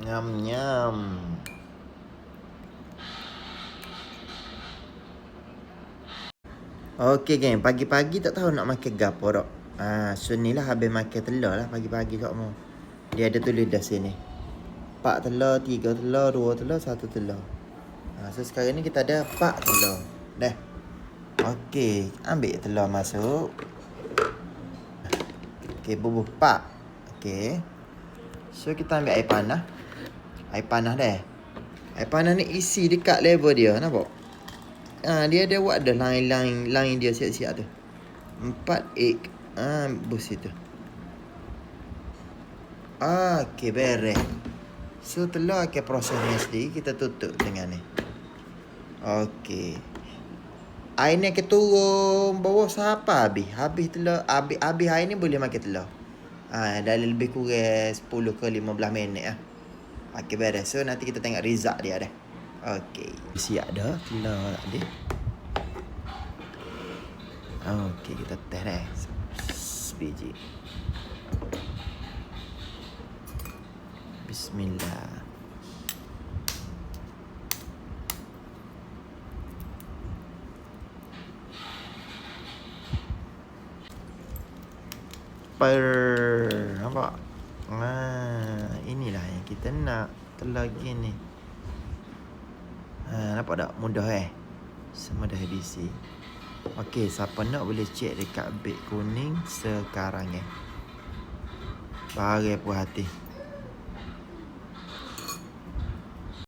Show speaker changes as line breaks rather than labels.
Nyam nyam. Okey geng, pagi-pagi tak tahu nak makan gapo dak. So ni lah habis makan telur lah pagi-pagi kat mau. Dia ada tulis dah sini. 4 telur, 3 telur, 2 telur, 1 telur. So sekarang ni kita ada 4 telur. Dah. Okey, ambil telur masuk. Okey, bubuh 4. Okey. So kita ambil air panas. Air panas dah. Air panas ni isi dekat level dia, nampak? Dia ada buat dah line dia siap-siap tu. 4 egg. Bus itu. Okey, beres. So telur akan prosesnya sendiri, kita tutup dengan ni. Okey. Air ni akan turun bawah siapa habis. Habis telur, habis air ni boleh makan telur. Dah lebih kurang 10 ke 15 minit lah. Okey, beres. So nanti kita tengok result dia dah. Okey. Siap dah telur tadi. Okey, kita test dah. Sebiji. Bismillah. Nampak? Inilah yang kita nak. Telur gini. Nampak tak? Mudah semudah ABC. Okey, siapa nak boleh cek dekat beg kuning sekarang Barang puas hati.